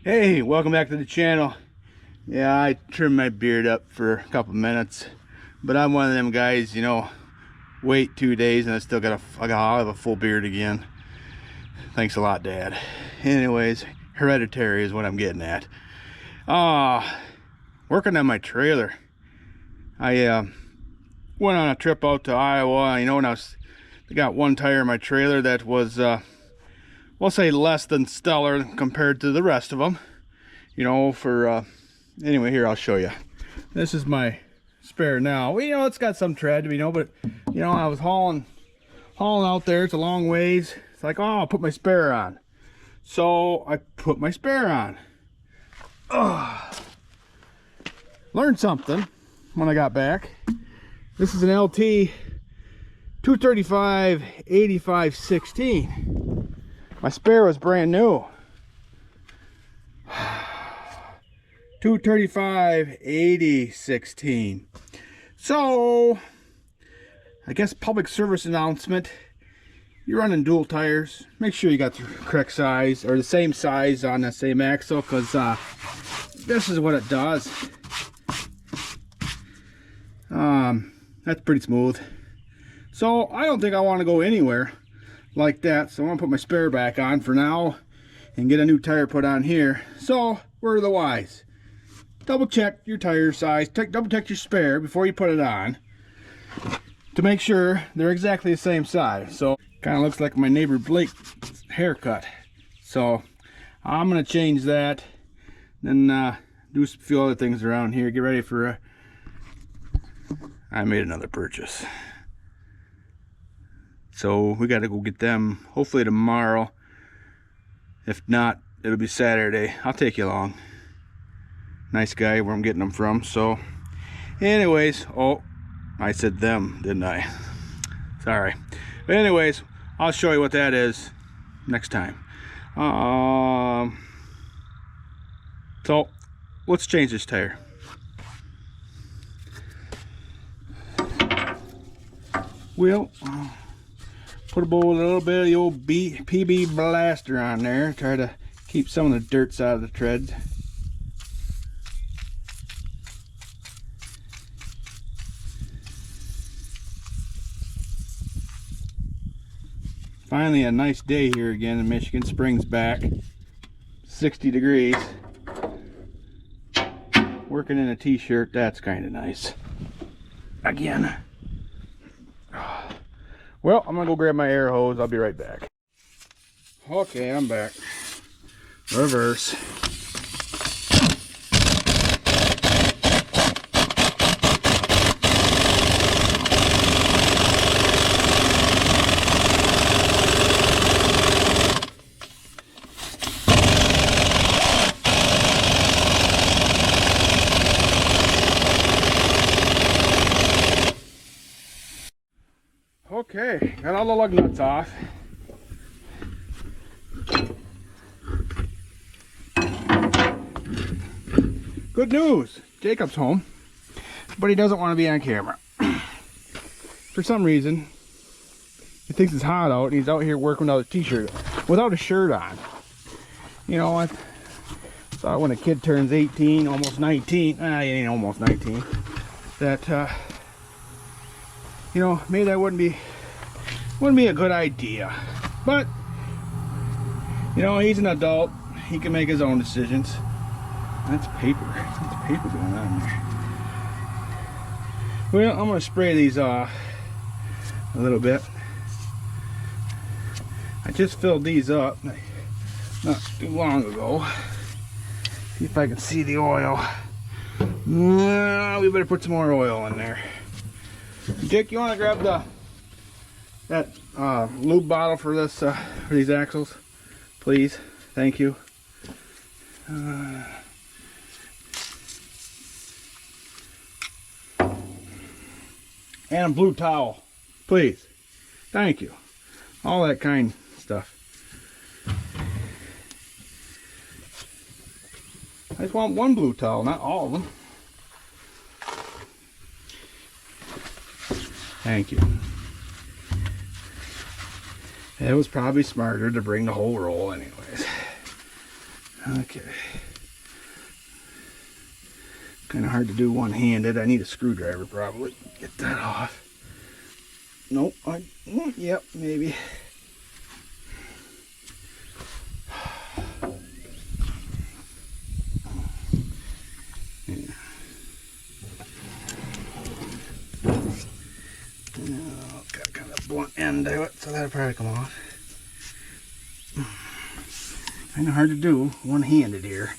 Hey, welcome back to the channel. Yeah, I trimmed my beard up for a couple minutes, but I'm one of them guys, you know, wait 2 days and I'll have a full beard again. Thanks a lot, Dad. Anyways, hereditary is what I'm getting at. Working on my trailer. I went on a trip out to Iowa, you know, and I got one tire in my trailer that was we'll say less than stellar compared to the rest of them, you know. Anyway, here, I'll show you. This is my spare now. Well, you know, it's got some tread, you know, but you know, I was hauling out there. It's a long ways. It's like, oh, I'll put my spare on. So I put my spare on. Learned something when I got back. This is an LT 235 85 16. My spare was brand new. 235 80 16. So I guess public service announcement: you're running dual tires, make sure you got the correct size or the same size on the same axle, because this is what it does. That's pretty smooth. So I don't think I want to go anywhere like that, so I'm gonna put my spare back on for now and get a new tire put on here. So where are the whys? Double check your tire size, double check your spare before you put it on to make sure they're exactly the same size. So kind of looks like my neighbor Blake's haircut. So I'm gonna change that, then do a few other things around here. Get ready for I made another purchase. So we got to go get them hopefully tomorrow. If not, it'll be Saturday. I'll take you along. Nice guy where I'm getting them from. So anyways, oh, I said them, didn't I? Sorry. But anyways, I'll show you what that is next time. So let's change this tire. We'll put a little bit of the old PB blaster on there. Try to keep some of the dirts out of the tread. Finally a nice day here again in Michigan. Spring's back. 60 degrees. Working in a t-shirt, that's kind of nice. Again. Well, I'm gonna go grab my air hose. I'll be right back. Okay, I'm back. Reverse. Okay, got all the lug nuts off. Good news, Jacob's home, but he doesn't want to be on camera. For some reason, he thinks it's hot out and he's out here working without a t-shirt, without a shirt on. You know what? Thought when a kid turns 18, almost 19, he ain't almost 19, that you know, maybe that wouldn't be a good idea. But you know, he's an adult, he can make his own decisions. That's paper. What's paper going on there? Well, I'm gonna spray these off a little bit. I just filled these up not too long ago. See if I can see the oil. We better put some more oil in there. Dick, you want to grab that lube bottle for this for these axles, please? Thank you. And a blue towel, please. Thank you. All that kind of stuff. I just want one blue towel, not all of them. Thank you. It was probably smarter to bring the whole roll anyways. Okay. Kind of hard to do one-handed. I need a screwdriver probably. Get that off. Nope. Yep, maybe. Yeah. Oh, got kind of blunt end to it, so that'll probably come off. Kind of hard to do one-handed here.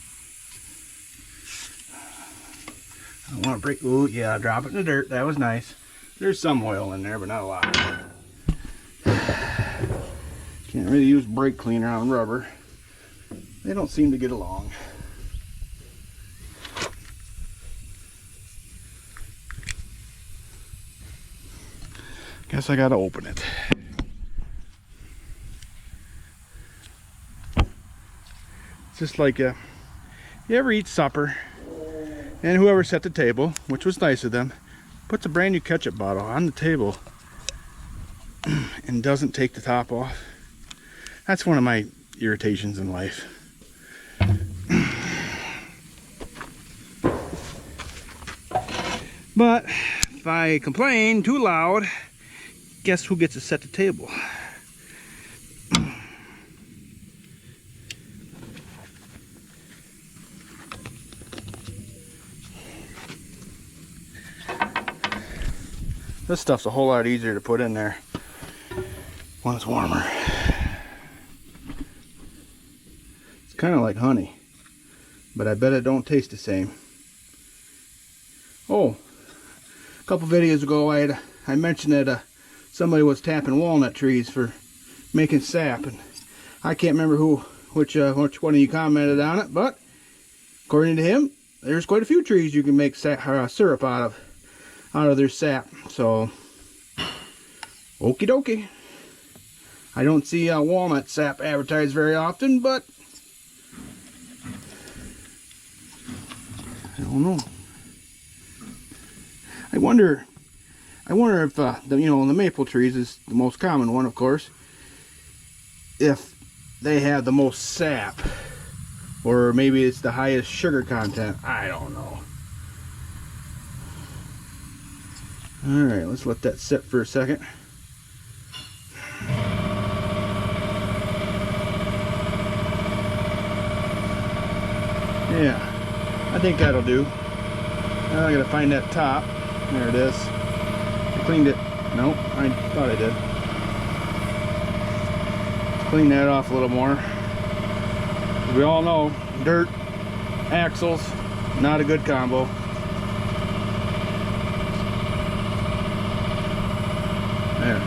I don't want to break. Ooh, yeah, drop it in the dirt. That was nice. There's some oil in there, but not a lot. Can't really use brake cleaner on rubber. They don't seem to get along. Guess I gotta open it. It's just like you ever eat supper and whoever set the table, which was nice of them, puts a brand new ketchup bottle on the table and doesn't take the top off. That's one of my irritations in life. But if I complain too loud, guess who gets to set the table? This stuff's a whole lot easier to put in there when it's warmer. It's kind of like honey, but I bet it don't taste the same. Oh, a couple videos ago I mentioned that somebody was tapping walnut trees for making sap, and I can't remember which one of you commented on it, but according to him, there's quite a few trees you can make syrup out of their sap. So okie dokie. I don't see walnut sap advertised very often, but I don't know. I wonder if the maple trees is the most common one, of course, if they have the most sap, or maybe it's the highest sugar content. I don't know. Alright, let's let that sit for a second. Yeah, I think that'll do. Now I gotta find that top. There it is. I cleaned it. Nope, I thought I did. Let's clean that off a little more. We all know dirt, axles, not a good combo. There.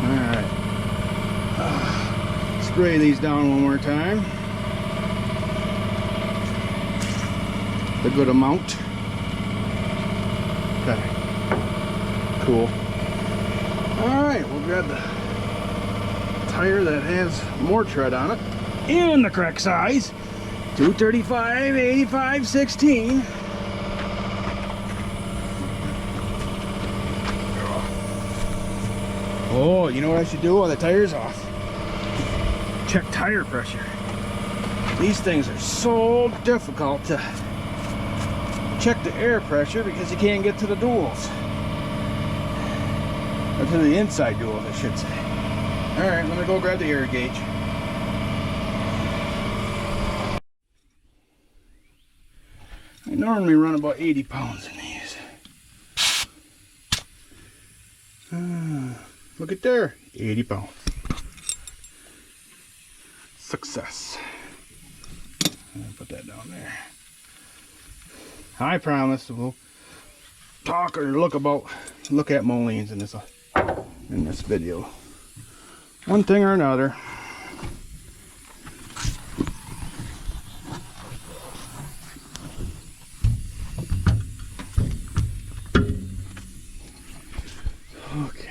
Alright. Spray these down one more time. A good amount. Okay. Cool. Alright, we'll grab the tire that has more tread on it. In the correct size, 235, 85, 16. Oh, you know what I should do while the tire's off? Check tire pressure. These things are so difficult to check the air pressure because you can't get to the duals. Or to the inside duals, I should say. Alright, let me go grab the air gauge. I normally run about 80 pounds in these. Look at there, 80 pounds. Success. I'll put that down there. I promise we'll talk or look at Molines in this video. One thing or another. Okay.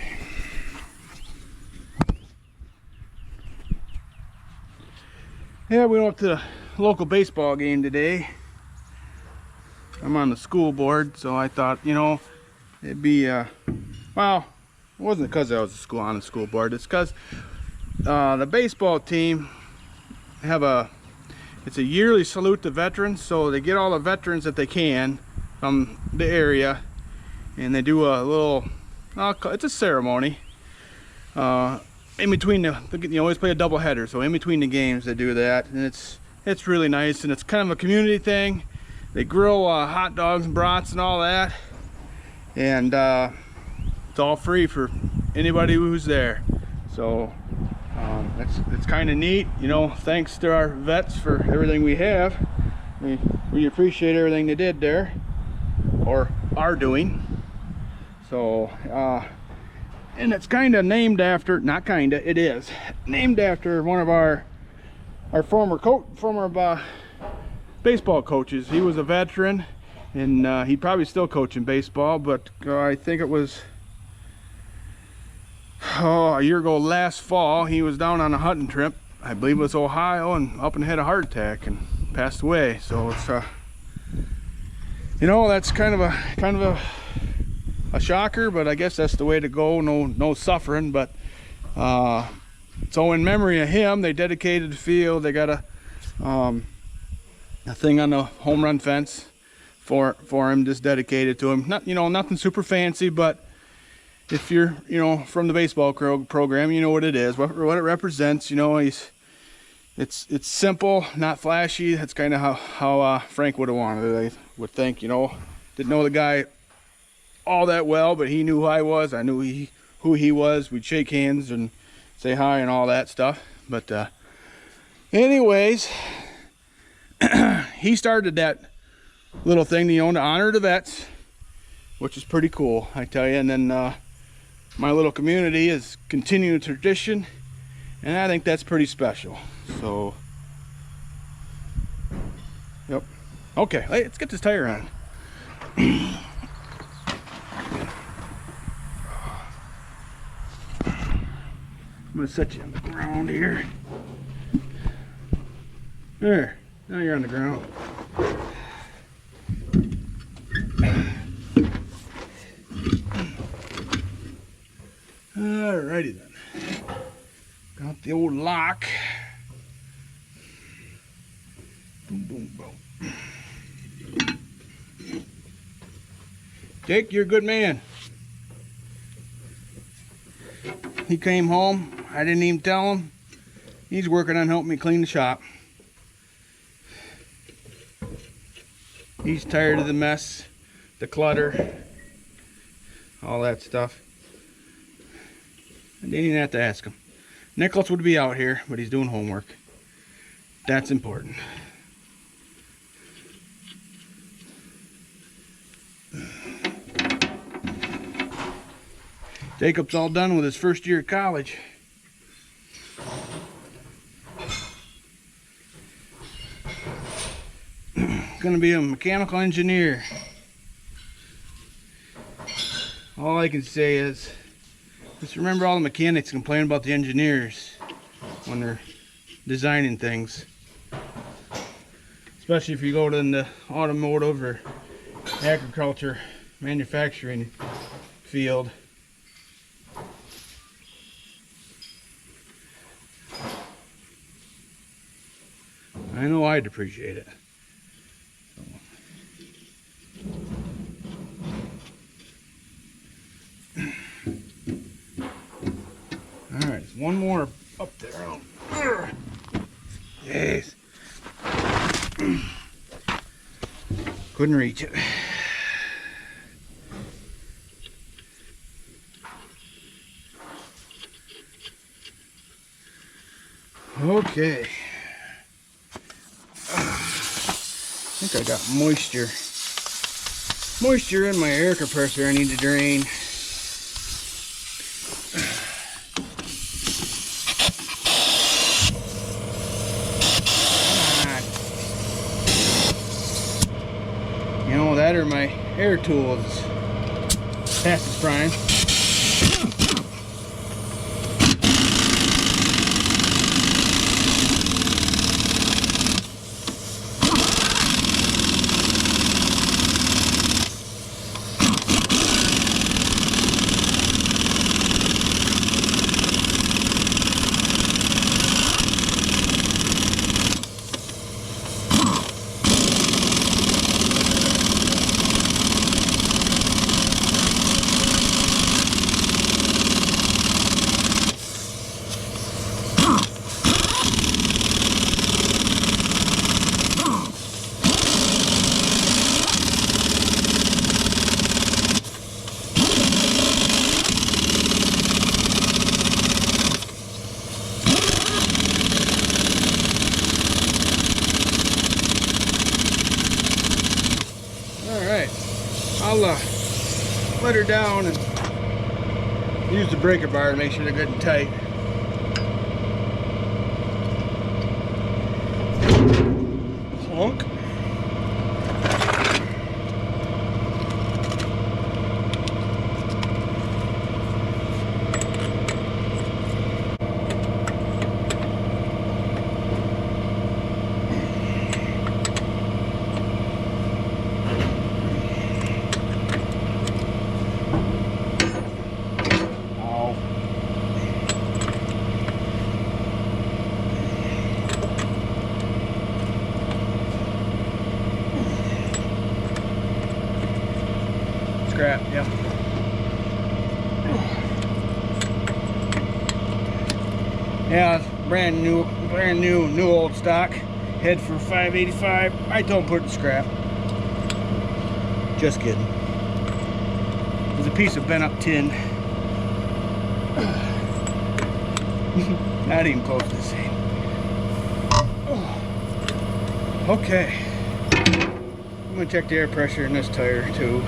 Yeah, we went to the local baseball game today. I'm on the school board, so I thought, it'd be, well, it wasn't because I was on the school board. It's because the baseball team it's a yearly salute to veterans, so they get all the veterans that they can from the area, and they do a little, it's a ceremony. In between you always play a double header, so in between the games they do that, and it's really nice, and it's kind of a community thing. They grill hot dogs and brats and all that, and it's all free for anybody who's there. So it's kind of neat, you know. Thanks to our vets for everything we have. We appreciate everything they did there, or are doing. So and it's kind of named after, not kind of, it is named after one of our former baseball coaches. He was a veteran, and he'd probably still coaching baseball, but I think it was a year ago last fall, he was down on a hunting trip, I believe it was Ohio, and up and had a heart attack and passed away. So it's you know, that's kind of a shocker, but I guess that's the way to go. No suffering, but so in memory of him, they dedicated the field. They got a thing on the home run fence for him, just dedicated to him. Not, you know, nothing super fancy, but if you're, you know, from the baseball program, you know what it is, what it represents. You know, it's simple, not flashy. That's kind of how Frank would have wanted it, I would think. You know, didn't know the guy all that well, but he knew who I was. I knew who he was. We'd shake hands and say hi and all that stuff. But anyways, he started that little thing, you know, to honor the vets, which is pretty cool, I tell you. And then my little community is continuing tradition, and I think that's pretty special. So yep. Okay, let's get this tire on. I'm gonna set you on the ground here. There, now you're on the ground. Alrighty then. Got the old lock. Boom, boom, boom. Jake, you're a good man. He came home. I didn't even tell him. He's working on helping me clean the shop. He's tired of the mess, the clutter, all that stuff. I didn't even have to ask him. Nicholas would be out here, but he's doing homework. That's important. Jacob's all done with his first year of college. Gonna be a mechanical engineer. All I can say is, just remember all the mechanics complain about the engineers when they're designing things. Especially if you go to the automotive or agriculture manufacturing field. I know I'd appreciate it. All right, there's one more up there. Yes. Couldn't reach it. Okay. I think I got moisture in my air compressor I need to drain. You know, that or my air tools past its prime. let her down and use the breaker bar to make sure they're good and tight. Clunk. Scrap, yeah. Yeah, it's brand new old stock. Head for $585. I don't put it in scrap. Just kidding. There's a piece of bent up tin. Not even close to the same. Okay. I'm gonna check the air pressure in this tire too.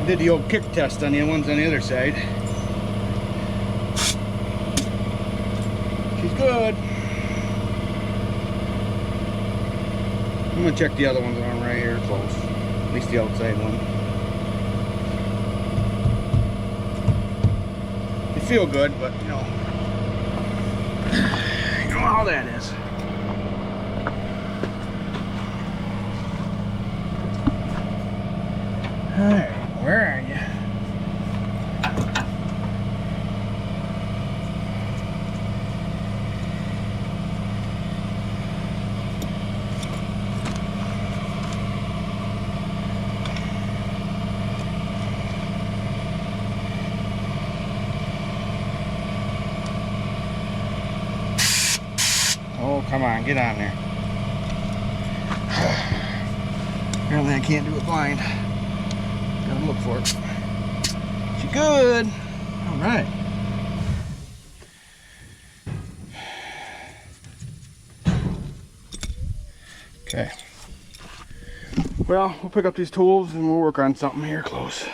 Did the old kick test on the ones on the other side. She's good. I'm gonna check the other ones on right here close. At least the outside one. They feel good, but you know how that is. Alright. Where are you? Oh, come on, get on there. Apparently I can't do it blind. Gotta look for it. She good. All right. Okay. Well, we'll pick up these tools and we'll work on something here close.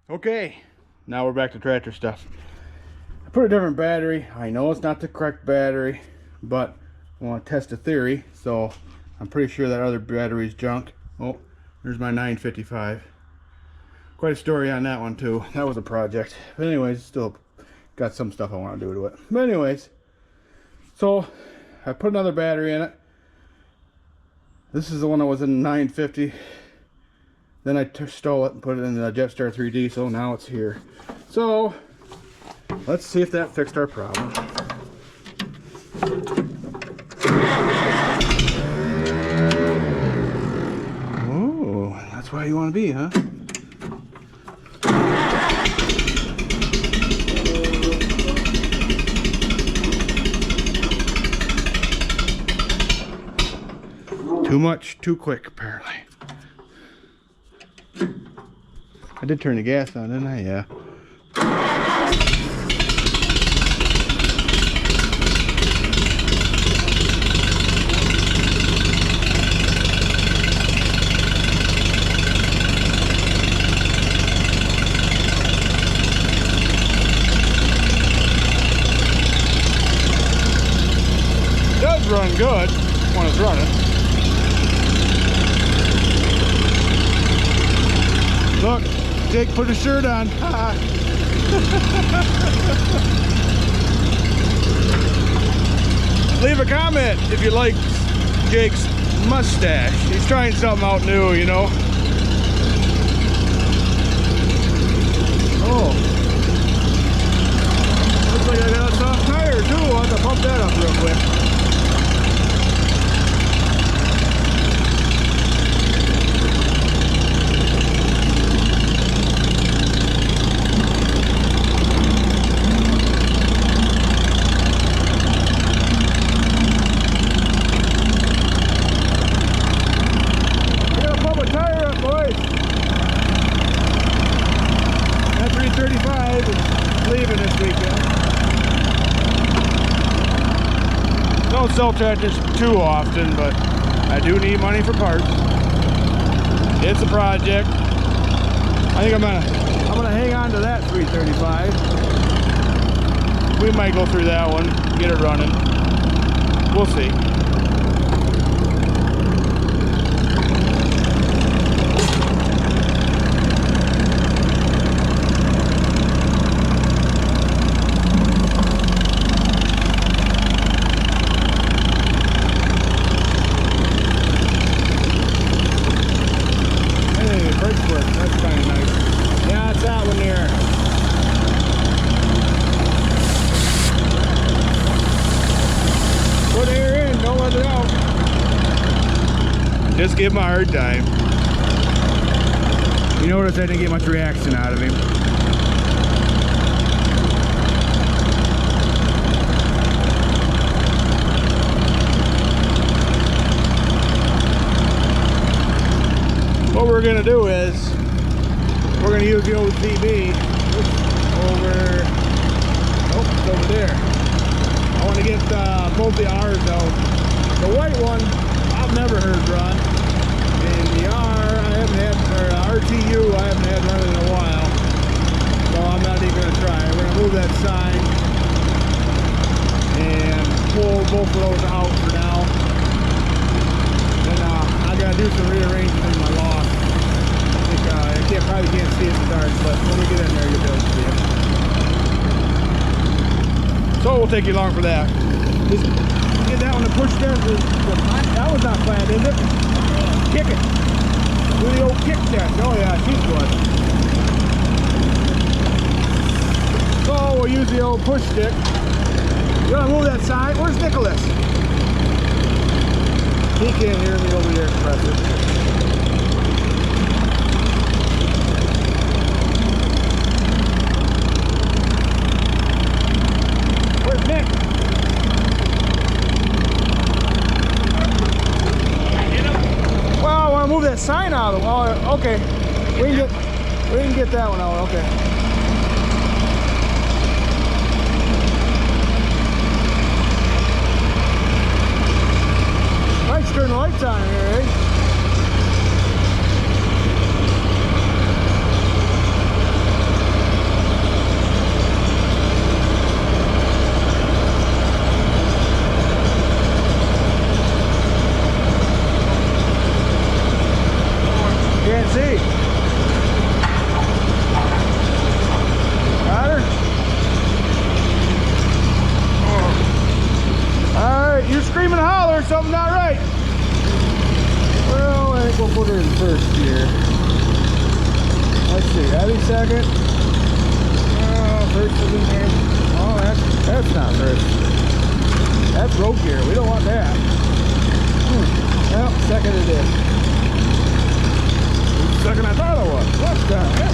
Okay. Now we're back to tractor stuff. I put a different battery. I know it's not the correct battery, but I want to test a theory. So I'm pretty sure that other battery's junk. Oh. There's my 955. Quite a story on that one too. That was a project. But anyways, still got some stuff I want to do to it. But anyways, so I put another battery in it. This is the one that was in 950. Then I stole it and put it in the Jetstar 3D, so now it's here. So let's see if that fixed our problem. That's where you want to be, huh? Too much, too quick, apparently. I did turn the gas on, didn't I? Yeah. Run good when it's running. Look, Jake put his shirt on. Leave a comment if you like Jake's mustache. He's trying something out new, you know. Oh, looks like I got a soft tire too. I'll have to pump that up real quick. Leaving this weekend. sell tractors too often, but I do need money for parts. It's a project. I think I'm gonna hang on to that 335. We might go through that one, get it running. We'll see. Just give him a hard time. You notice I didn't get much reaction out of him. What we're gonna do is we're gonna use the old ZB over. Oh, it's over there. I want to get both the R's out. The white one I've never heard run. And the R, I haven't had, or RTU, I haven't had running in a while. So I'm not even going to try. We're going to move that sign and pull both of those out for now. And I got to do some rearranging in my loft. I think probably can't see it in the dark, but when we get in there, you'll be able to see it. So it won't take you long for that. Just get that one to push there. That was not planned, is it? Kick it. Do the old kick test. Oh yeah, she's good. So we'll use the old push stick. You want to move that sign? Where's Nicholas? He can't hear me over there, compressor. Where's Nick? Move that sign out of the wall. Oh, okay. We can get that one out. Okay. Lights, turn the lights on here, eh? Can't see. Got her? Oh. Alright, you scream and holler, something's not right. Well, I think we'll put her in first here. Let's see, Abby second. Oh, first is in there. Oh, that's not first. That's rope gear. We don't want that. Well, second it is. Second I thought I was. What's that? Yeah.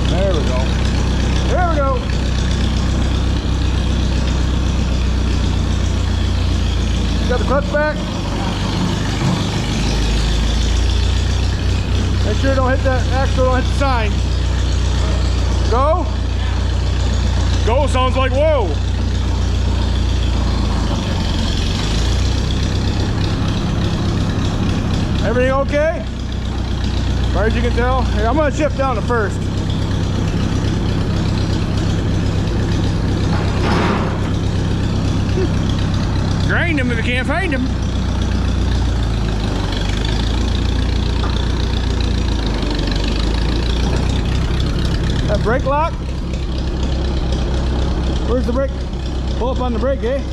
There we go. There we go. Got the clutch back. Make sure don't hit that axle, don't hit the sign. Go. Go sounds like whoa. Everything okay? As far as you can tell. Here, I'm going to shift down to first. Grind them if you can't find them. That brake lock? Where's the brake? Pull up on the brake, eh?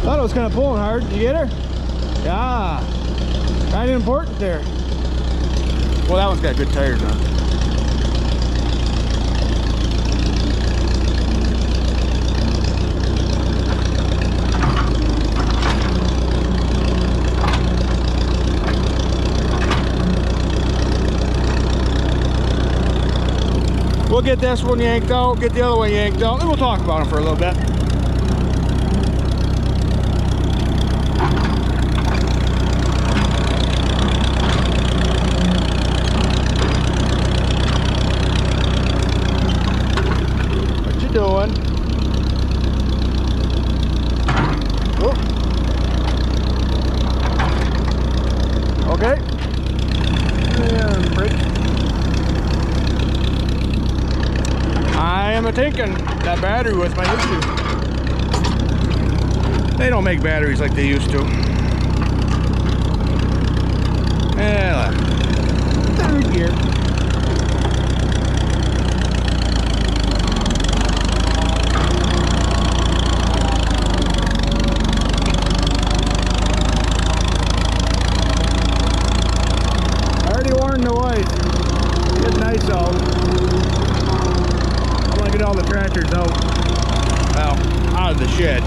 Thought it was kind of pulling hard. Did you get her? Yeah. Kind of important there. Well, that one's got good tires on. We'll get this one yanked out, get the other one yanked out, and we'll talk about them for a little bit. doing? Oh. Okay. And brake. I am a-thinking that battery was my issue. They don't make batteries like they used to. Yeah, third gear. I already warned the wife. It's nice out. I want to get all the tractors out. Well, out of the shed.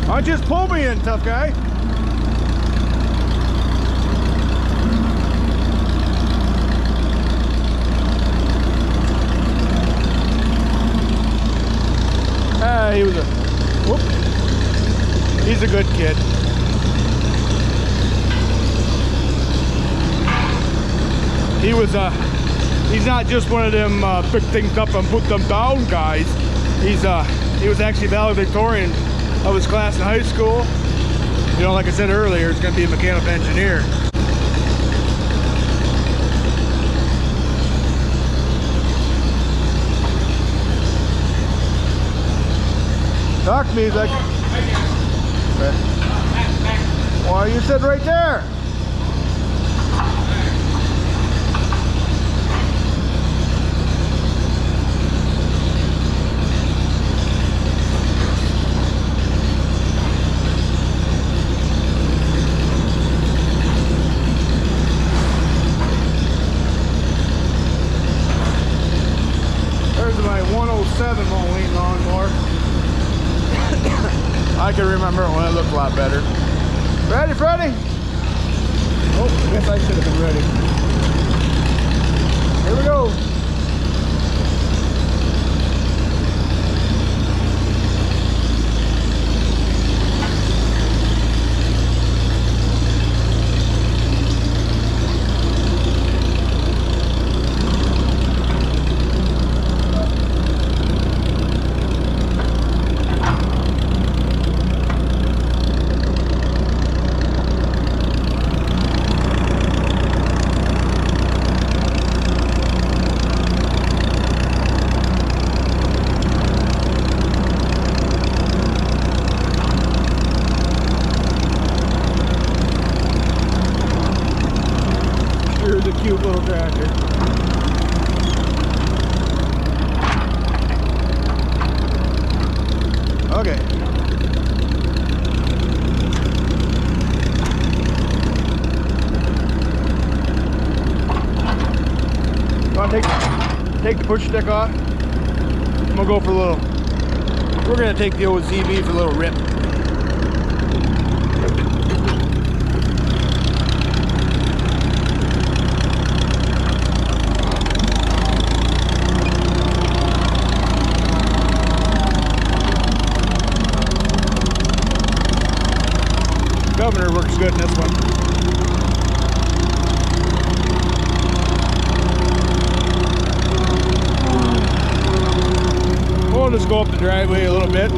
Oh, just pull me in, tough guy. He was a, whoop. He's a good kid. He's not just one of them pick things up and put them down guys. He was actually valedictorian of his class in high school. You know, like I said earlier, he's going to be a mechanical engineer. Talk to me, like. Well, you said right there. There's my 107 Moline lawnmower. I can remember when it looked a lot better. Ready, Freddy? Oh, I guess I should have been ready. Here we go. Here's a cute little tractor. Okay. Want to take the push stick off? I'm gonna go for a little. We're gonna take the old ZB for a little rip. Governor works good in this one. We'll just go up the driveway a little bit.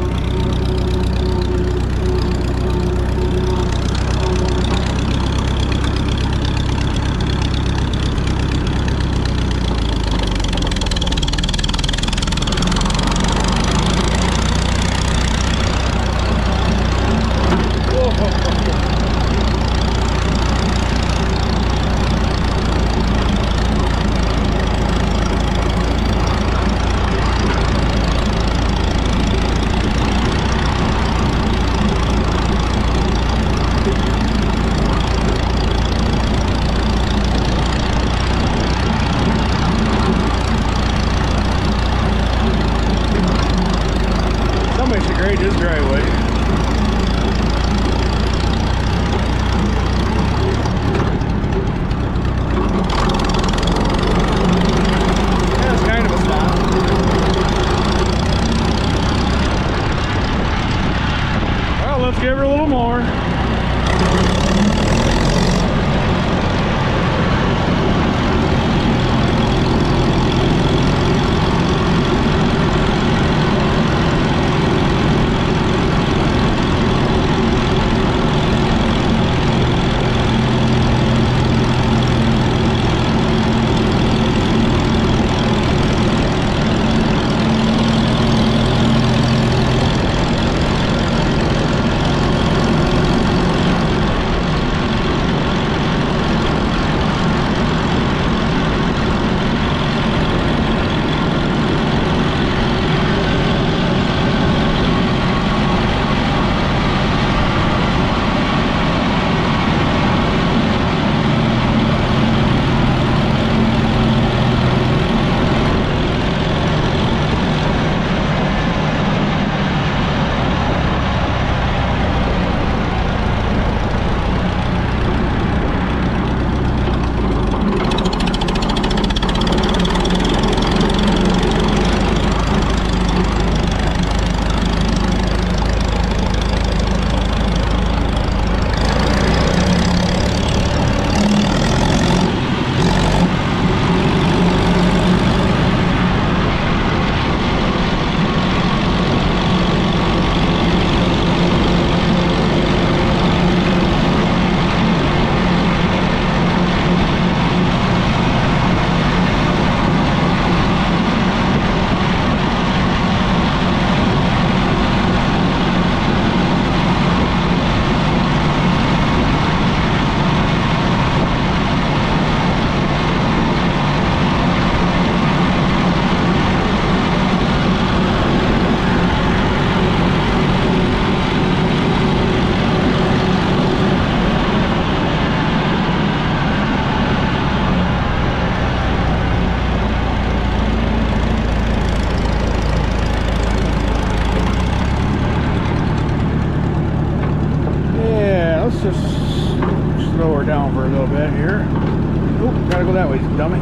Gotta go that way, dummy.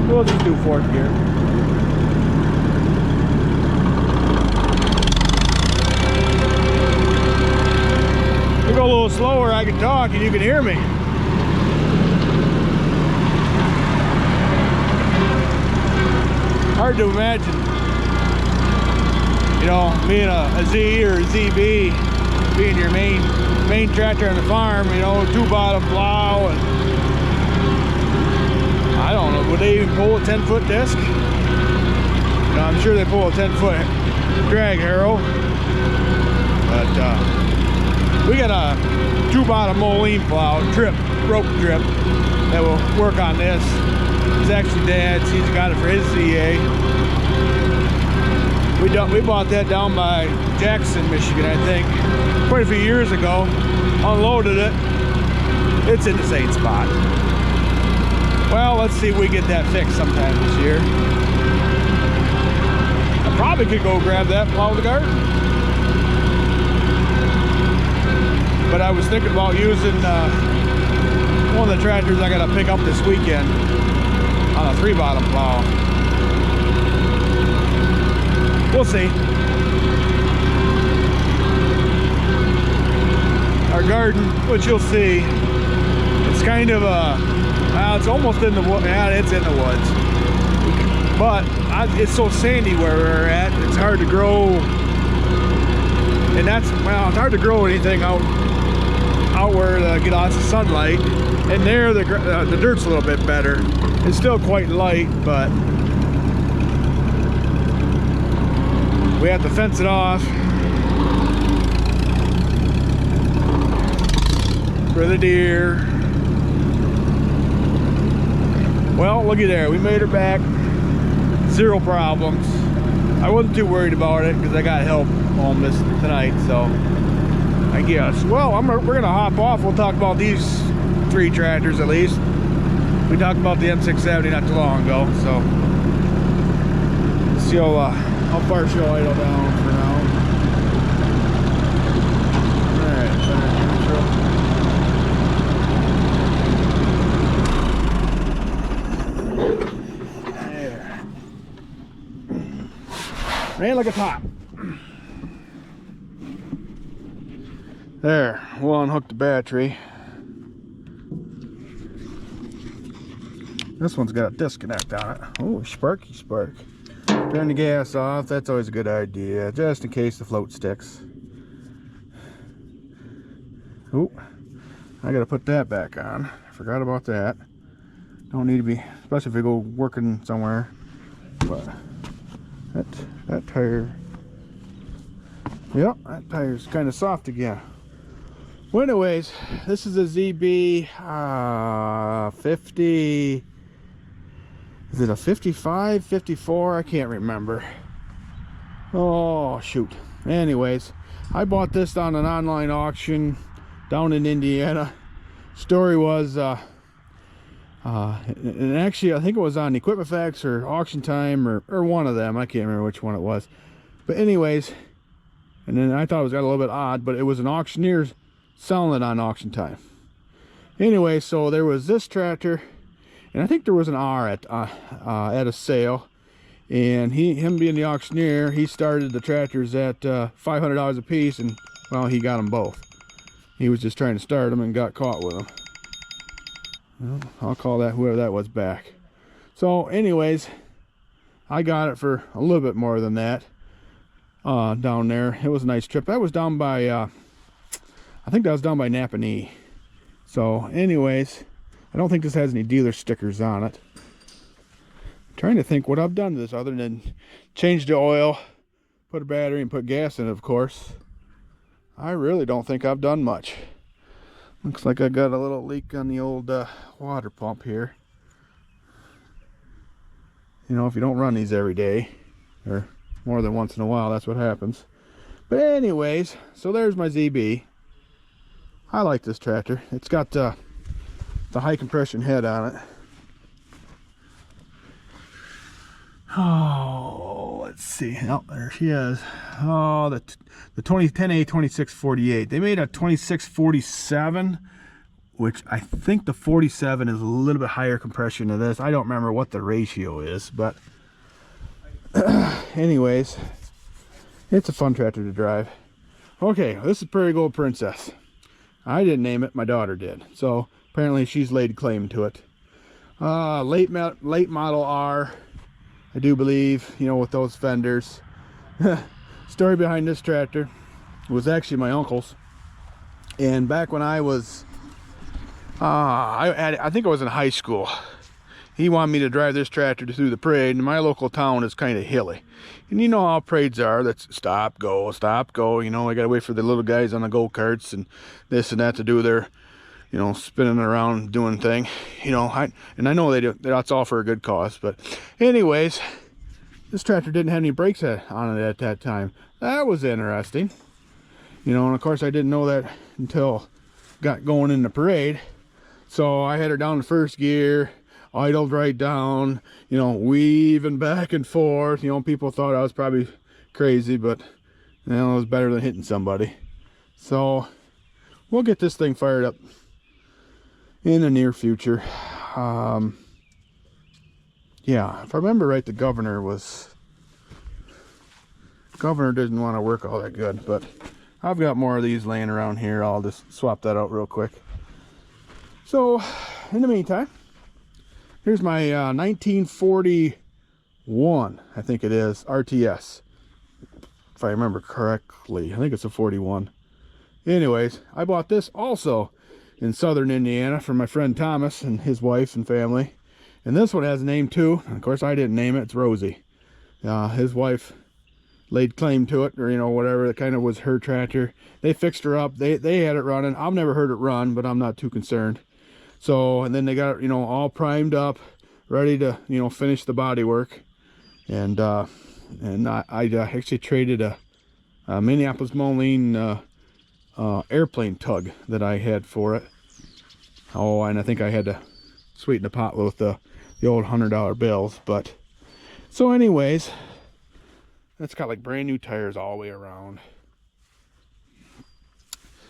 We'll just do fourth gear. We go a little slower, I can talk and you can hear me. Hard to imagine, you know, being a Z or a ZB, being your main tractor on the farm, you know, 2-bottom plow, and I don't know, would they even pull a 10-foot disc? You know, I'm sure they pull a 10-foot drag harrow, but we got a 2-bottom Moline plow, rope trip, that will work on this. It's actually Dad's. He's got it for his CA. We bought that down by Jackson, Michigan, I think, quite a few years ago. Unloaded it. It's in the same spot. Well, let's see if we get that fixed sometime this year. I probably could go grab that and plow the garden. But I was thinking about using one of the tractors I got to pick up this weekend on a 3-bottom plow. We'll see. Our garden, which you'll see, it's kind of it's almost in the woods. Yeah, it's in the woods. But it's so sandy where we're at. It's hard to grow, and it's hard to grow anything out where get lots of sunlight. And there, the dirt's a little bit better. It's still quite light, but we have to fence it off for the deer. Well, looky there, we made her back, 0 problems. I wasn't too worried about it because I got help home tonight, so I guess. Well, we're gonna hop off. We'll talk about these 3 tractors at least. We talked about the M670 not too long ago, so see how far she'll idle down for now. Alright, there. Man, look at top. There, we'll unhook the battery. This one's got a disconnect on it. Oh, sparky spark. Turn the gas off. That's always a good idea, just in case the float sticks. Oh, I gotta put that back on. I forgot about that. Don't need to be, especially if we go working somewhere. But that tire, yep, that tire's kind of soft again. Well, anyways, this is a ZB 50. Is it a 55, 54? I can't remember. Oh, shoot. Anyways, I bought this on an online auction down in Indiana. Story was, and actually I think it was on Equipment Facts or Auction Time or one of them. I can't remember which one it was. But anyways, and then I thought it was got a little bit odd, but it was an auctioneer selling it on Auction Time. Anyway, so there was this tractor, and I think there was an R at a sale, and him being the auctioneer, he started the tractors at $500 a piece, and well, he got them both. He was just trying to start them and got caught with them. Well, I'll call that, whoever that was, back. So anyways, I got it for a little bit more than that down there. It was a nice trip. That was down by I think that was down by Napanee. So anyways, I don't think this has any dealer stickers on it. I'm trying to think what I've done to this other than change the oil, put a battery, and put gas in it, of course. I really don't think I've done much. Looks like I got a little leak on the old water pump here. You know, if you don't run these every day, or more than once in a while, that's what happens. But anyways, so there's my ZB. I like this tractor. It's got the high compression head on it. Oh, let's see. Oh, there she is. Oh, the 10A 2648. They made a 2647 which I think the 47 is a little bit higher compression than this. I don't remember what the ratio is, but anyways, it's a fun tractor to drive. Okay, this is Prairie Gold Princess. I didn't name it, my daughter did. So apparently she's laid claim to it. Late model R, I do believe, you know, with those fenders. Story behind this tractor was actually my uncle's. And back when I was, I think I was in high school, he wanted me to drive this tractor through the parade, and my local town is kind of hilly. And you know how parades are, that's stop, go, you know, I gotta wait for the little guys on the go-karts and this and that to do their, you know, spinning around doing thing, you know. I know they do, that's all for a good cause. But anyways, this tractor didn't have any brakes on it at that time. That was interesting, you know. And of course I didn't know that until got going in the parade. So I had her down in first gear, idled right down, you know, weaving back and forth. You know, people thought I was probably crazy, but you know, it was better than hitting somebody. So we'll get this thing fired up in the near future. Yeah, if I remember right, the governor didn't want to work all that good, but I've got more of these laying around here. I'll just swap that out real quick. So in the meantime, here's my 1941, I think it is, RTS, if I remember correctly. I think it's a 41. Anyways, I bought this also in southern Indiana from my friend Thomas and his wife and family. And this one has a name too. Of course, I didn't name it. It's Rosie. His wife laid claim to it, or you know, whatever. It kind of was her tractor. They fixed her up. They had it running. I've never heard it run, but I'm not too concerned. So, and then they got it, you know, all primed up, ready to, you know, finish the body work. And I actually traded a Minneapolis Moline airplane tug that I had for it. Oh, and I think I had to sweeten the pot with the old $100 bills. But so anyways, it's got like brand new tires all the way around.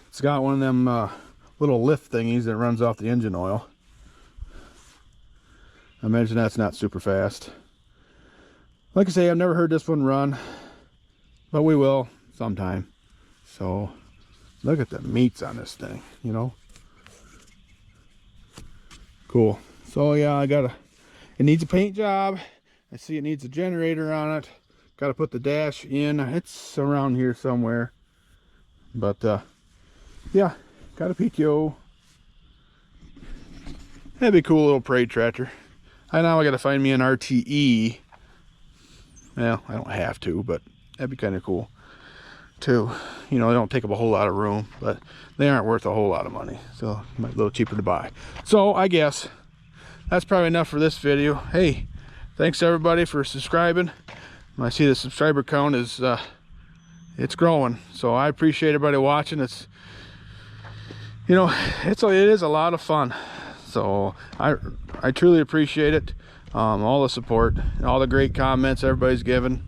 It's got one of them little lift thingies that runs off the engine oil. I imagine that's not super fast. Like I say, I've never heard this one run, but we will sometime. So look at the meats on this thing, you know. Cool. So yeah, it needs a paint job. I see it needs a generator on it. Got to put the dash in. It's around here somewhere. But yeah, got a PTO. That'd be a cool little parade tractor. I know I got to find me an RTE. Well, I don't have to, but that'd be kind of cool too. You know, they don't take up a whole lot of room, but they aren't worth a whole lot of money, so a little cheaper to buy. So I guess that's probably enough for this video. Hey, thanks everybody for subscribing. I see the subscriber count is it's growing, so I appreciate everybody watching. It's, you know, it is a lot of fun, so I truly appreciate it. All the support, all the great comments everybody's given,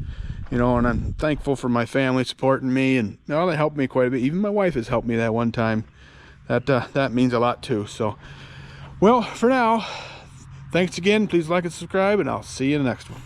you know, and I'm thankful for my family supporting me, and you know, they helped me quite a bit. Even my wife has helped me that one time. That means a lot too. So, well, for now, thanks again. Please like and subscribe, and I'll see you in the next one.